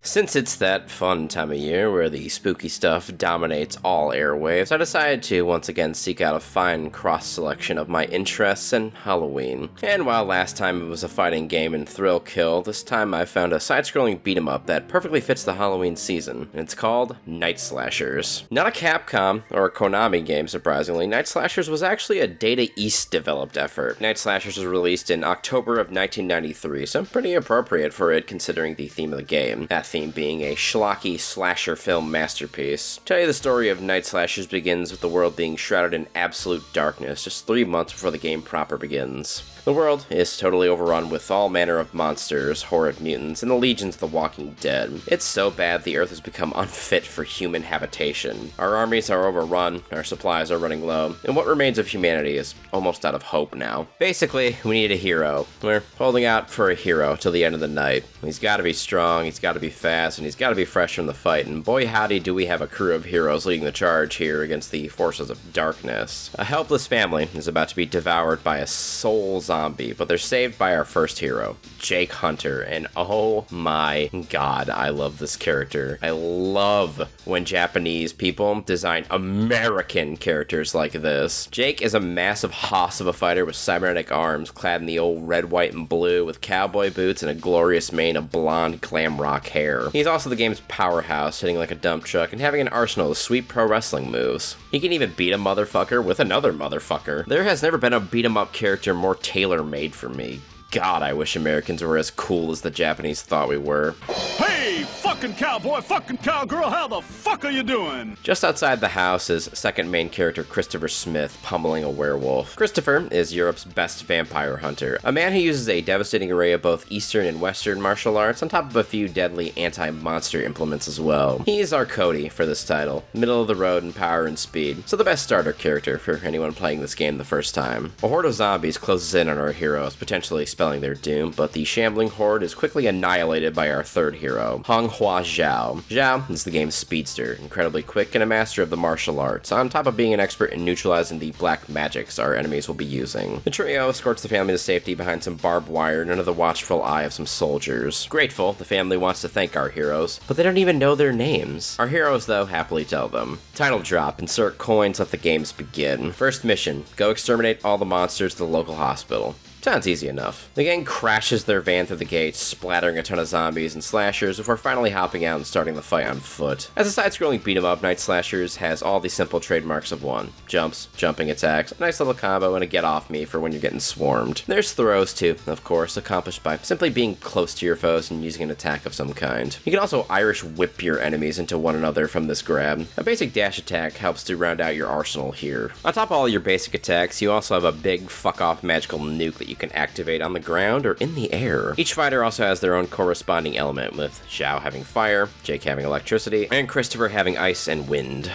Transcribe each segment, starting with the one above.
Since it's that fun time of year where the spooky stuff dominates all airwaves, I decided to once again seek out a fine cross-selection of my interests in Halloween. And while last time it was a fighting game and thrill kill, this time I found a side-scrolling beat-em-up that perfectly fits the Halloween season, and it's called Night Slashers. Not a Capcom or a Konami game, surprisingly, Night Slashers was actually a Data East developed effort. Night Slashers was released in October of 1993, so pretty appropriate for it considering the theme of the game. That theme being a schlocky slasher film masterpiece. Tell you the story of Night Slashers begins with the world being shrouded in absolute darkness just 3 months before the game proper begins. The world is totally overrun with all manner of monsters, horrid mutants, and the legions of the Walking Dead. It's so bad the Earth has become unfit for human habitation. Our armies are overrun, our supplies are running low, and what remains of humanity is almost out of hope now. Basically, we need a hero. We're holding out for a hero till the end of the night. He's gotta be strong, he's gotta be fast, and he's gotta be fresh from the fight, and boy howdy do we have a crew of heroes leading the charge here against the forces of darkness. A helpless family is about to be devoured by a soul zombie, but they're saved by our first hero, Jake Hunter, and oh my god, I love this character. I love when Japanese people design American characters like this. Jake is a massive hoss of a fighter with cybernetic arms, clad in the old red, white, and blue, with cowboy boots and a glorious mane of blonde glam rock hair. He's also the game's powerhouse, hitting like a dump truck and having an arsenal of sweet pro wrestling moves. He can even beat a motherfucker with another motherfucker. There has never been a beat-em-up character more tailor-made for me. God, I wish Americans were as cool as the Japanese thought we were. Hey, fucking cowboy, fucking cowgirl, how the fuck are you doing? Just outside the house is second main character Christopher Smith pummeling a werewolf. Christopher is Europe's best vampire hunter, a man who uses a devastating array of both Eastern and Western martial arts on top of a few deadly anti-monster implements as well. He is our Cody for this title, middle of the road in power and speed, so the best starter character for anyone playing this game the first time. A horde of zombies closes in on our heroes, potentially spelling their doom, but the shambling horde is quickly annihilated by our third hero, Hong Hua Zhao. Zhao is the game's speedster, incredibly quick and a master of the martial arts, on top of being an expert in neutralizing the black magics our enemies will be using. The trio escorts the family to safety behind some barbed wire and under the watchful eye of some soldiers. Grateful, the family wants to thank our heroes, but they don't even know their names. Our heroes, though, happily tell them. Title drop, insert coins, let the games begin. First mission, go exterminate all the monsters at the local hospital. Sounds easy enough. The gang crashes their van through the gates, splattering a ton of zombies and slashers before finally hopping out and starting the fight on foot. As a side-scrolling beat-em-up, Night Slashers has all the simple trademarks of one. Jumps, jumping attacks, a nice little combo, and a get-off-me for when you're getting swarmed. There's throws too, of course, accomplished by simply being close to your foes and using an attack of some kind. You can also Irish whip your enemies into one another from this grab. A basic dash attack helps to round out your arsenal here. On top of all your basic attacks, you also have a big fuck-off magical nuke that you can activate on the ground or in the air. Each fighter also has their own corresponding element, with Zhao having fire, Jake having electricity, and Christopher having ice and wind.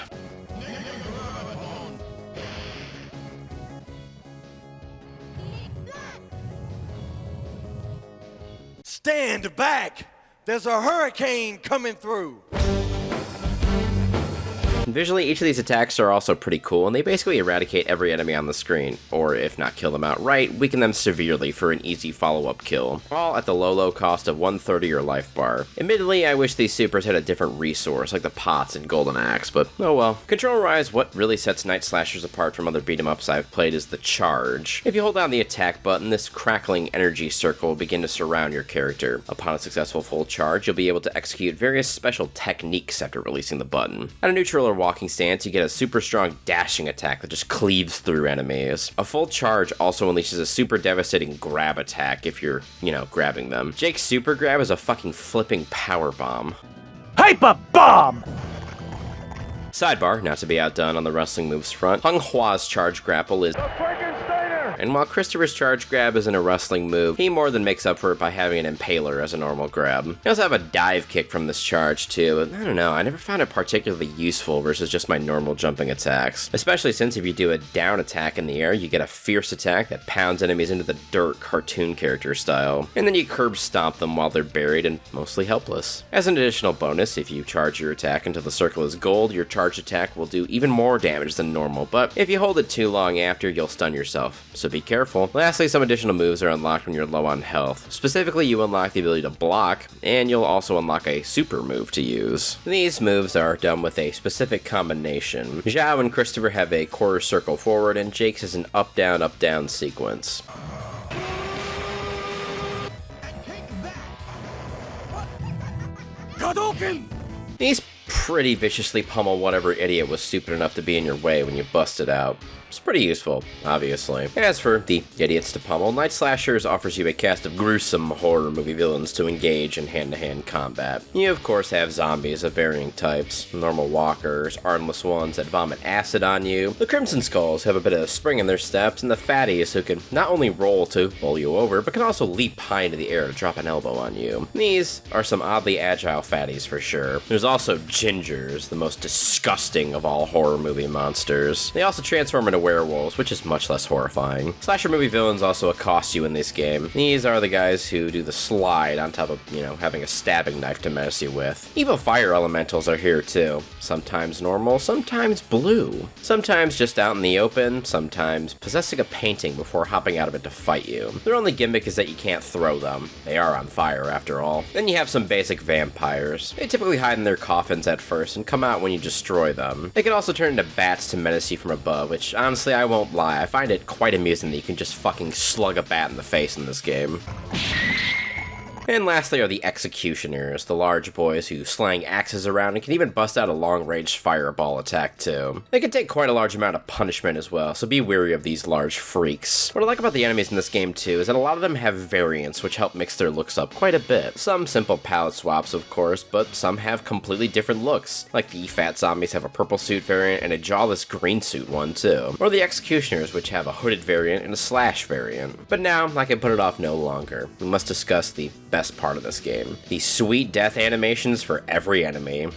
Stand back! There's a hurricane coming through! Visually, each of these attacks are also pretty cool, and they basically eradicate every enemy on the screen, or if not kill them outright, weaken them severely for an easy follow-up kill, all at the low cost of 1/3 of your life bar. Admittedly, I wish these supers had a different resource, like the pots and golden axe, but oh well. Controller-wise, what really sets Night Slashers apart from other beat-em-ups I've played is the charge. If you hold down the attack button, this crackling energy circle will begin to surround your character. Upon a successful full charge, you'll be able to execute various special techniques after releasing the button. At a neutral or walking stance, you get a super strong dashing attack that just cleaves through enemies. A full charge also unleashes a super devastating grab attack if you're, grabbing them. Jake's super grab is a fucking flipping power bomb. Hyper bomb! Sidebar, not to be outdone on the wrestling moves front, Hung Hua's charge grapple is and while Christopher's charge grab isn't a wrestling move, he more than makes up for it by having an impaler as a normal grab. He also have a dive kick from this charge too, but I don't know, I never found it particularly useful versus just my normal jumping attacks. Especially since if you do a down attack in the air, you get a fierce attack that pounds enemies into the dirt cartoon character style, and then you curb stomp them while they're buried and mostly helpless. As an additional bonus, if you charge your attack until the circle is gold, your charge attack will do even more damage than normal, but if you hold it too long after, you'll stun yourself, so so be careful. Lastly, some additional moves are unlocked when you're low on health. Specifically, you unlock the ability to block, and you'll also unlock a super move to use. These moves are done with a specific combination. Zhao and Christopher have a quarter circle forward, and Jake's is an up down sequence. These pretty viciously pummel whatever idiot was stupid enough to be in your way when you bust it out. It's pretty useful, obviously. As for the idiots to pummel, Night Slashers offers you a cast of gruesome horror movie villains to engage in hand-to-hand combat. You of course have zombies of varying types, normal walkers, armless ones that vomit acid on you, the Crimson Skulls have a bit of spring in their steps, and the fatties who can not only roll to bowl you over, but can also leap high into the air to drop an elbow on you. These are some oddly agile fatties for sure. There's also Gingers, the most disgusting of all horror movie monsters. They also transform into werewolves, which is much less horrifying. Slasher movie villains also accost you in this game. These are the guys who do the slide on top of, having a stabbing knife to mess you with. Evil fire elementals are here too. Sometimes normal, sometimes blue. Sometimes just out in the open, sometimes possessing a painting before hopping out of it to fight you. Their only gimmick is that you can't throw them. They are on fire after all. Then you have some basic vampires. They typically hide in their coffins at first and come out when you destroy them. They can also turn into bats to menace you from above, which honestly, I won't lie, I find it quite amusing that you can just fucking slug a bat in the face in this game. And lastly are the Executioners, the large boys who slang axes around and can even bust out a long-range fireball attack too. They can take quite a large amount of punishment as well, so be wary of these large freaks. What I like about the enemies in this game too is that a lot of them have variants which help mix their looks up quite a bit. Some simple palette swaps of course, but some have completely different looks, like the fat zombies have a purple suit variant and a jawless green suit one too. Or the Executioners, which have a hooded variant and a slash variant. But now, I can put it off no longer. We must discuss the best part of this game. The sweet death animations for every enemy.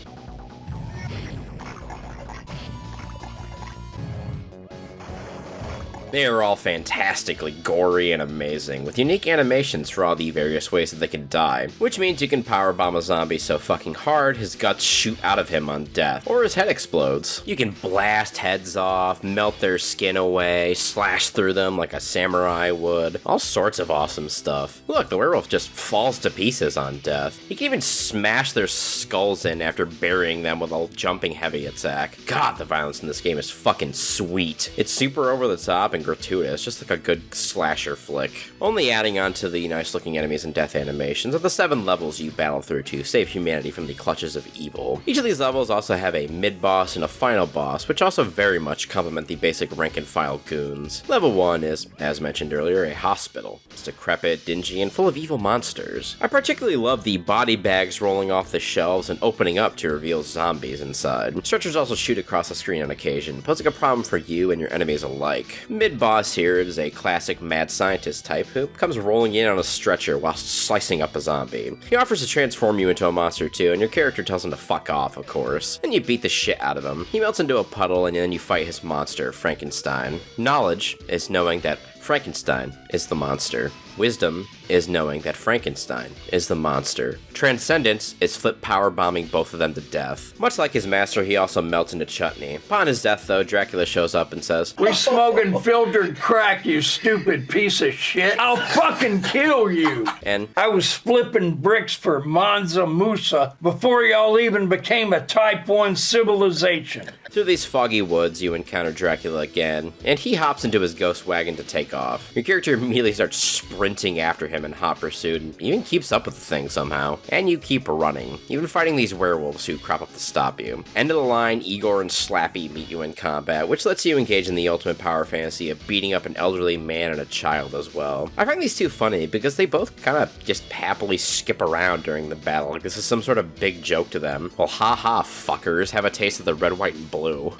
They are all fantastically gory and amazing, with unique animations for all the various ways that they can die, which means you can powerbomb a zombie so fucking hard his guts shoot out of him on death, or his head explodes. You can blast heads off, melt their skin away, slash through them like a samurai would, all sorts of awesome stuff. Look, the werewolf just falls to pieces on death. You can even smash their skulls in after burying them with a jumping heavy attack. God, the violence in this game is fucking sweet. It's super over the top and gratuitous, just like a good slasher flick. Only adding on to the nice looking enemies and death animations are the 7 levels you battle through to save humanity from the clutches of evil. Each of these levels also have a mid-boss and a final boss, which also very much complement the basic rank and file goons. Level 1 is, as mentioned earlier, a hospital. It's decrepit, dingy, and full of evil monsters. I particularly love the body bags rolling off the shelves and opening up to reveal zombies inside. Stretchers also shoot across the screen on occasion, posing a problem for you and your enemies alike. Mid-boss here is a classic mad scientist type who comes rolling in on a stretcher while slicing up a zombie. He offers to transform you into a monster too, and your character tells him to fuck off, of course. Then you beat the shit out of him. He melts into a puddle and then you fight his monster, Frankenstein. Knowledge is knowing that Frankenstein is the monster. Wisdom is knowing that Frankenstein is the monster. Transcendence is flip power bombing both of them to death. Much like his master, he also melts into chutney. Upon his death though, Dracula shows up and says, "We smoking filtered crack, you stupid piece of shit. I'll fucking kill you." And I was flipping bricks for Mansa Musa before y'all even became a Type 1 civilization. through these foggy woods, you encounter Dracula again, and he hops into his ghost wagon to take off. Your character immediately starts sprinting after him in hot pursuit, and even keeps up with the thing somehow. And you keep running, even fighting these werewolves who crop up to stop you. End of the line, Igor and Slappy meet you in combat, which lets you engage in the ultimate power fantasy of beating up an elderly man and a child as well. I find these two funny because they both kind of just happily skip around during the battle, like this is some sort of big joke to them. Well, haha, fuckers, have a taste of the red, white, and blue.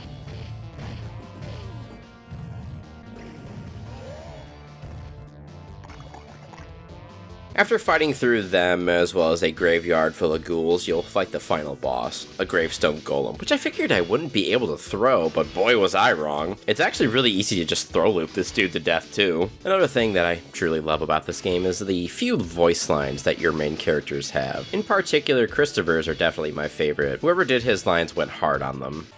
After fighting through them, as well as a graveyard full of ghouls, you'll fight the final boss, a gravestone golem, which I figured I wouldn't be able to throw, but boy was I wrong. It's actually really easy to just throw loop this dude to death too. Another thing that I truly love about this game is the few voice lines that your main characters have. In particular, Christopher's are definitely my favorite. Whoever did his lines went hard on them.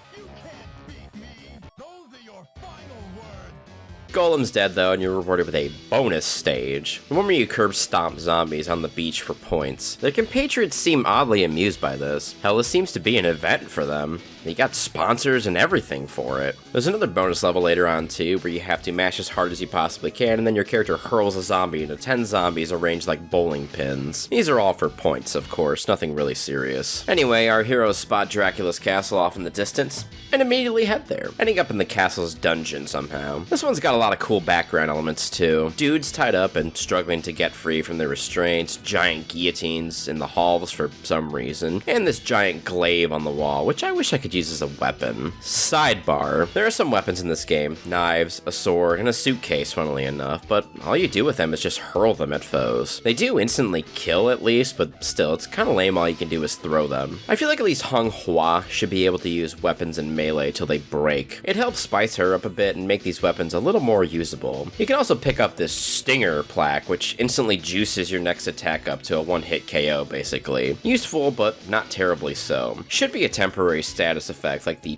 Golem's dead though, and you're rewarded with a bonus stage, the one where you curb stomp zombies on the beach for points. Their compatriots seem oddly amused by this. Hell, this seems to be an event for them. They got sponsors and everything for it. There's another bonus level later on too, where you have to mash as hard as you possibly can, and then your character hurls a zombie into 10 zombies arranged like bowling pins. These are all for points, of course, nothing really serious. Anyway, our heroes spot Dracula's castle off in the distance, and immediately head there, ending up in the castle's dungeon somehow. This one's got a lot of cool background elements too. Dudes tied up and struggling to get free from their restraints, giant guillotines in the halls for some reason, and this giant glaive on the wall, which I wish I could use as a weapon. Sidebar, there are some weapons in this game, knives, a sword, and a suitcase, funnily enough, but all you do with them is just hurl them at foes. They do instantly kill at least, but still, it's kinda lame all you can do is throw them. I feel like at least Hung Hua should be able to use weapons in melee till they break. It helps spice her up a bit and make these weapons a little more usable. You can also pick up this Stinger plaque, which instantly juices your next attack up to a one-hit KO, basically. Useful, but not terribly so. Should be a temporary status effect, like the...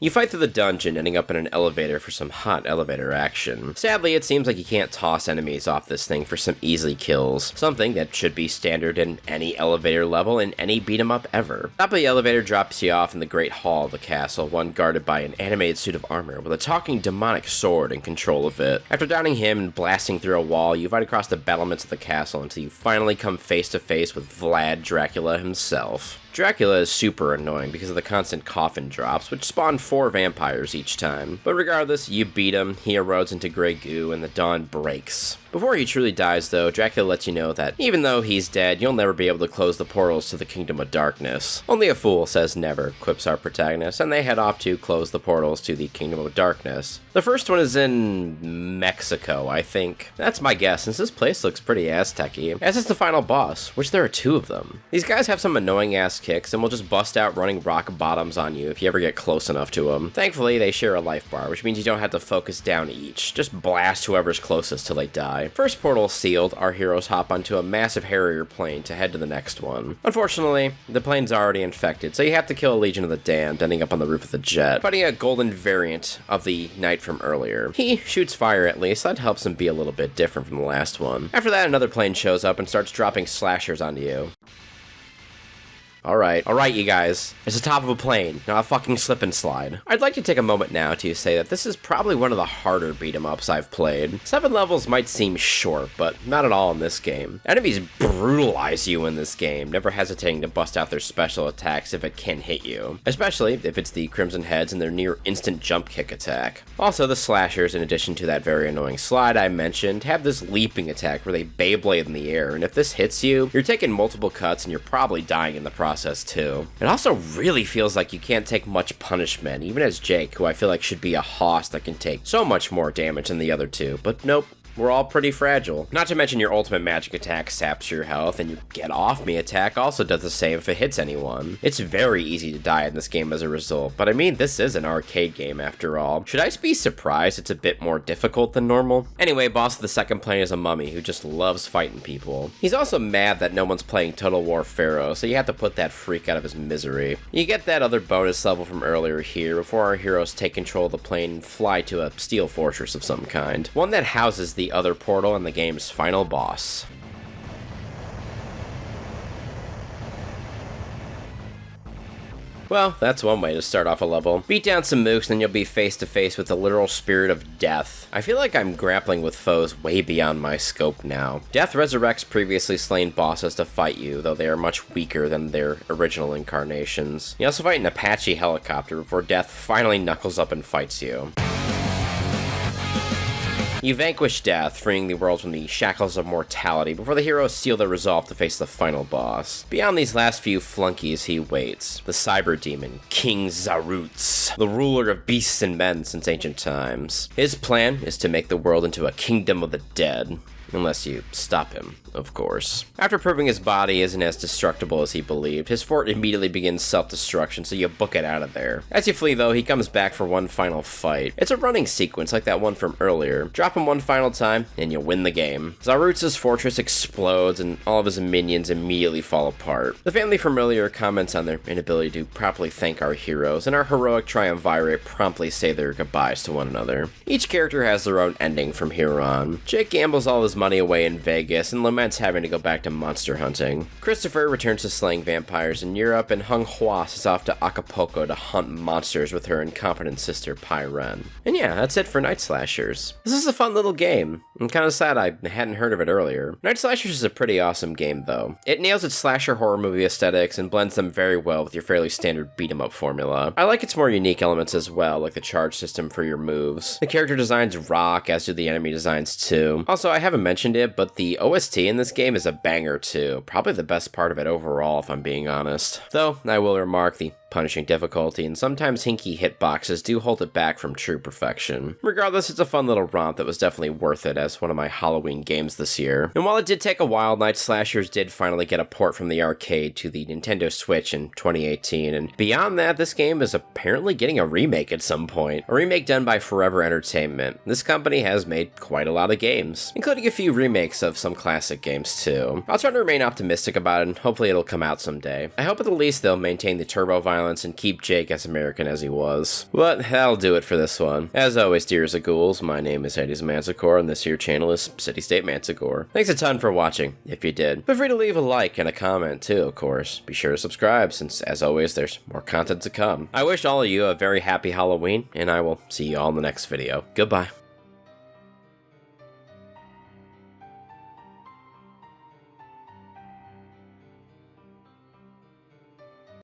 You fight through the dungeon, ending up in an elevator for some hot elevator action. Sadly, it seems like you can't toss enemies off this thing for some easy kills, something that should be standard in any elevator level in any beat-em-up ever. Top of the elevator drops you off in the Great Hall of the castle, one guarded by an animated suit of armor with a talking demonic sword in control of it. After downing him and blasting through a wall, you fight across the battlements of the castle until you finally come face to face with Vlad Dracula himself. Dracula is super annoying because of the constant coffin drops, which spawn 4 vampires each time. But regardless, you beat him, he erodes into grey goo, and the dawn breaks. Before he truly dies though, Dracula lets you know that even though he's dead, you'll never be able to close the portals to the Kingdom of Darkness. Only a fool says never, quips our protagonist, and they head off to close the portals to the Kingdom of Darkness. The first one is in Mexico, I think. That's my guess, since this place looks pretty Aztec-y. As is the final boss, which there are 2 of them. These guys have some annoying ass kicks and will just bust out running rock bottoms on you if you ever get close enough to them. Thankfully, they share a life bar, which means you don't have to focus down each. Just blast whoever's closest till they die. First portal sealed, our heroes hop onto a massive Harrier plane to head to the next one. Unfortunately, the plane's already infected, so you have to kill a Legion of the Damned, ending up on the roof of the jet, fighting a golden variant of the knight from earlier. He shoots fire at least, that helps him be a little bit different from the last one. After that, another plane shows up and starts dropping slashers onto you. Alright, you guys. It's the top of a plane, not a fucking slip and slide. I'd like to take a moment now to say that this is probably one of the harder beat-em-ups I've played. 7 levels might seem short, but not at all in this game. Enemies brutalize you in this game, never hesitating to bust out their special attacks if it can hit you. Especially if it's the Crimson Heads and their near instant jump kick attack. Also, the slashers, in addition to that very annoying slide I mentioned, have this leaping attack where they Beyblade in the air, and if this hits you, you're taking multiple cuts and you're probably dying in the process too. It also really feels like you can't take much punishment, even as Jake, who I feel like should be a hoss that can take so much more damage than the other 2, but nope. We're all pretty fragile. Not to mention your ultimate magic attack saps your health, and your get off me attack also does the same if it hits anyone. It's very easy to die in this game as a result, but I mean, this is an arcade game after all. Should I be surprised it's a bit more difficult than normal? Anyway, boss of the second plane is a mummy who just loves fighting people. He's also mad that no one's playing Total War Pharaoh, so you have to put that freak out of his misery. You get that other bonus level from earlier here before our heroes take control of the plane and fly to a steel fortress of some kind. One that houses the other portal and the game's final boss. Well, that's one way to start off a level. Beat down some mooks and then you'll be face to face with the literal spirit of death. I feel like I'm grappling with foes way beyond my scope now. Death resurrects previously slain bosses to fight you, though they are much weaker than their original incarnations. You also fight an Apache helicopter before Death finally knuckles up and fights you. You vanquish Death, freeing the world from the shackles of mortality before the heroes seal their resolve to face the final boss. Beyond these last few flunkies, he waits. The cyber demon, King Zarutz, the ruler of beasts and men since ancient times. His plan is to make the world into a kingdom of the dead. Unless you stop him, of course. After proving his body isn't as destructible as he believed, his fort immediately begins self-destruction, so you book it out of there. As you flee though, he comes back for one final fight. It's a running sequence like that one from earlier. Drop Stop him one final time, and you win the game. Zarutza's fortress explodes, and all of his minions immediately fall apart. The family familiar comments on their inability to properly thank our heroes, and our heroic triumvirate promptly say their goodbyes to one another. Each character has their own ending from here on. Jake gambles all his money away in Vegas and laments having to go back to monster hunting. Christopher returns to slaying vampires in Europe, and Hung Hua is off to Acapulco to hunt monsters with her incompetent sister Pai Ren. And yeah, that's it for Night Slashers. This is a fun little game. I'm kind of sad I hadn't heard of it earlier. Night Slashers is a pretty awesome game though. It nails its slasher horror movie aesthetics and blends them very well with your fairly standard beat 'em up formula. I like its more unique elements as well, like the charge system for your moves. The character designs rock, as do the enemy designs too. Also, I haven't mentioned it, but the OST in this game is a banger too. Probably the best part of it overall, if I'm being honest. Though, I will remark the punishing difficulty and sometimes hinky hitboxes do hold it back from true perfection. Regardless, it's a fun little romp that was definitely worth it as one of my Halloween games this year. And while it did take a while, Night Slashers did finally get a port from the arcade to the Nintendo Switch in 2018, and beyond that, this game is apparently getting a remake at some point. A remake done by Forever Entertainment. This company has made quite a lot of games, including a few remakes of some classic games too. I'll try to remain optimistic about it, and hopefully it'll come out someday. I hope at the least they'll maintain the turbo violence and keep Jake as American as he was. But that'll do it for this one. As always, dears of ghouls, my name is HadesManticore, and this here channel is CityStateManticore. Thanks a ton for watching, if you did. Feel free to leave a like and a comment too, of course. Be sure to subscribe, since as always, there's more content to come. I wish all of you a very happy Halloween, and I will see you all in the next video. Goodbye.